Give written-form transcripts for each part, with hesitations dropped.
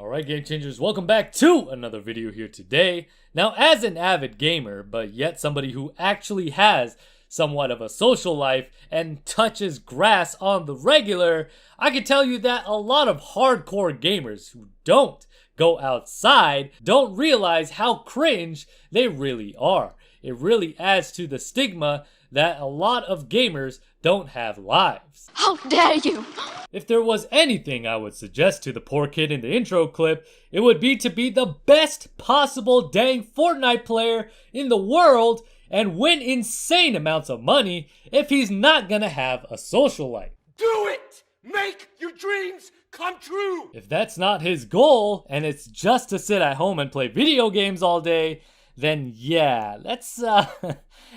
Alright, Game Changers, welcome back to another video here today. Now, as an avid gamer, but yet somebody who actually has somewhat of a social life and touches grass on the regular, I can tell you that a lot of hardcore gamers who don't go outside don't realize how cringe they really are. It really adds to the stigma that a lot of gamers don't have lives. How dare you! If there was anything I would suggest to the poor kid in the intro clip, it would be to be the best possible dang Fortnite player in the world and win insane amounts of money if he's not gonna have a social life. Do it! Make your dreams come true! If that's not his goal, and it's just to sit at home and play video games all day, then yeah, that's not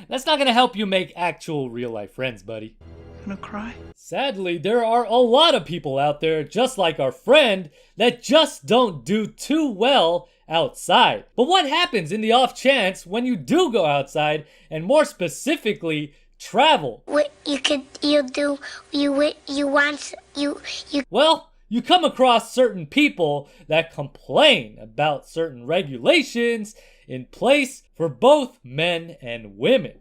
gonna help you make actual real life friends, buddy. Gonna cry? Sadly, there are a lot of people out there, just like our friend, that just don't do too well outside. But what happens in the off chance when you do go outside, and more specifically, travel? What you Well, you come across certain people that complain about certain regulations in place for both men and women.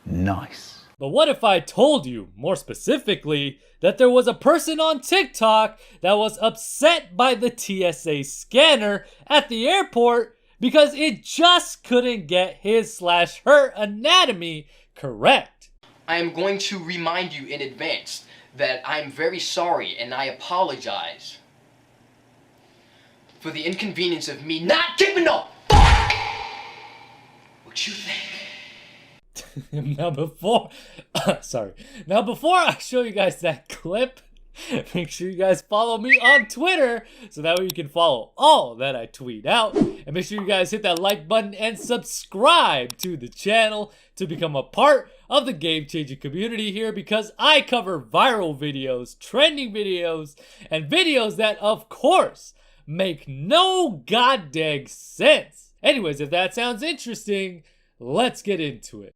Nice. But what if I told you, more specifically, that there was a person on TikTok that was upset by the TSA scanner at the airport because it just couldn't get his/her anatomy correct? I am going to remind you in advance that I'm very sorry and I apologize for the inconvenience of me not giving a fuck what you think. Now before I show you guys that clip, make sure you guys follow me on Twitter so that way you can follow all that I tweet out. And make sure you guys hit that like button and subscribe to the channel to become a part of the Game Changing community here, because I cover viral videos, trending videos, and videos that, of course, make no goddamn sense. Anyways, if that sounds interesting, let's get into it.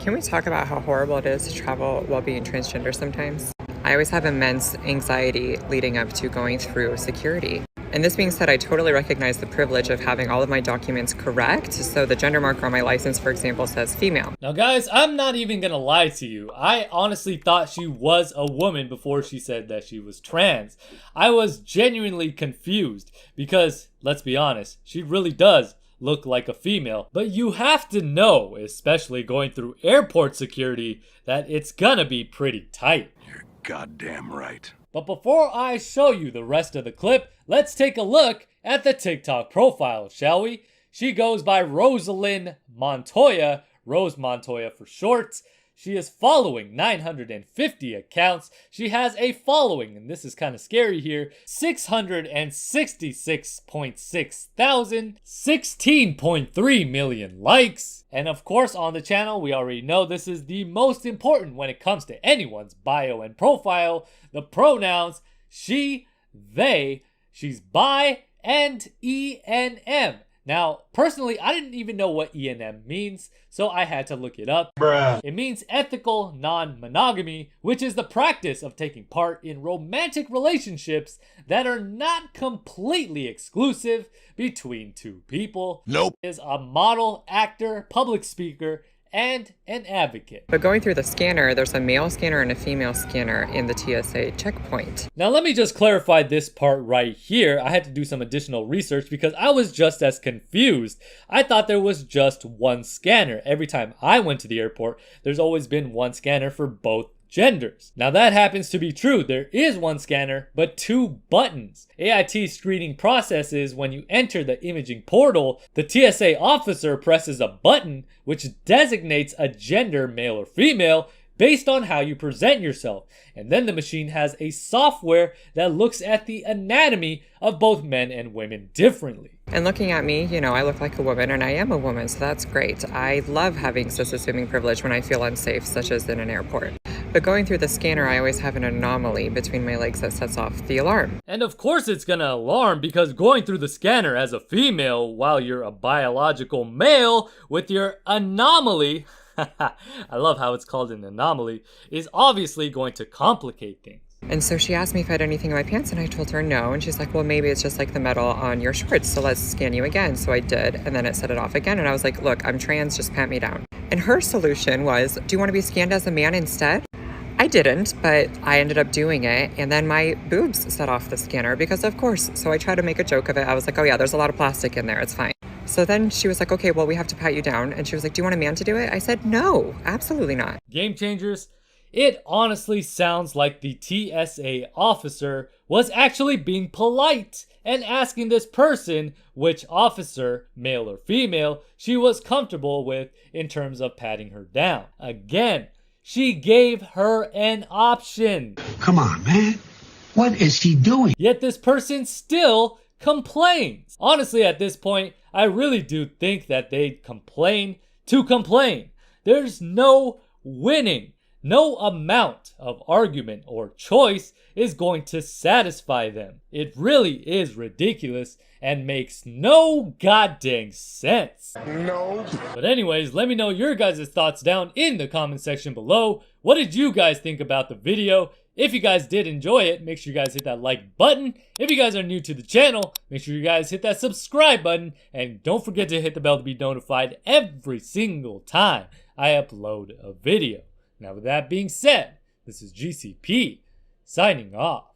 Can we talk about how horrible it is to travel while being transgender sometimes? I always have immense anxiety leading up to going through security. And this being said, I totally recognize the privilege of having all of my documents correct. So the gender marker on my license, for example, says female. Now guys, I'm not even gonna lie to you. I honestly thought she was a woman before she said that she was trans. I was genuinely confused because, let's be honest, she really does look like a female. But you have to know, especially going through airport security, that it's gonna be pretty tight. You're goddamn right. But before I show you the rest of the clip, let's take a look at the TikTok profile, shall we? She goes by Rosalind Montoya, Rose Montoya for short. She is following 950 accounts. She has a following, and this is kind of scary here, 666.6 thousand, 16.3 million likes. And of course on the channel, we already know this is the most important when it comes to anyone's bio and profile, the pronouns she, they, she's bi, and ENM. Now, personally, I didn't even know what ENM means, so I had to look it up. Bruh. It means ethical non-monogamy, which is the practice of taking part in romantic relationships that are not completely exclusive between two people. Nope. Is a model, actor, public speaker, and an advocate. But going through the scanner, there's a male scanner and a female scanner in the TSA checkpoint. Now let me just clarify this part right here. I had to do some additional research because I was just as confused. I thought there was just one scanner. Every time I went to the airport, there's always been one scanner for both genders. Now that happens to be true. There is one scanner, but two buttons. AIT screening processes when you enter the imaging portal, the TSA officer presses a button which designates a gender, male or female, based on how you present yourself. And then the machine has a software that looks at the anatomy of both men and women differently. And looking at me, you know, I look like a woman and I am a woman, so that's great. I love having cis-assuming privilege when I feel unsafe, such as in an airport. But going through the scanner, I always have an anomaly between my legs that sets off the alarm. And of course it's gonna alarm, because going through the scanner as a female while you're a biological male with your anomaly, I love how it's called an anomaly, is obviously going to complicate things. And so she asked me if I had anything in my pants, and I told her no. And she's like, well, maybe it's just like the metal on your shorts, so let's scan you again. So I did, and then it set it off again. And I was like, look, I'm trans, just pat me down. And her solution was, do you want to be scanned as a man instead? I didn't, but I ended up doing it. And then my boobs set off the scanner because of course. So I tried to make a joke of it. I was like, oh yeah, there's a lot of plastic in there. It's fine. So then she was like, okay, well, we have to pat you down. And she was like, do you want a man to do it? I said, no, absolutely not. Game changers, it honestly sounds like the TSA officer was actually being polite and asking this person which officer, male or female, she was comfortable with in terms of patting her down. Again, she gave her an option. Come on, man. What is he doing? Yet this person still complains. Honestly, at this point, I really do think that they complain to complain. There's no winning. No amount of argument or choice is going to satisfy them. It really is ridiculous and makes no goddamn sense. No. But anyways, let me know your guys' thoughts down in the comment section below. What did you guys think about the video? If you guys did enjoy it, make sure you guys hit that like button. If you guys are new to the channel, make sure you guys hit that subscribe button. And don't forget to hit the bell to be notified every single time I upload a video. Now with that being said, this is GCP signing off.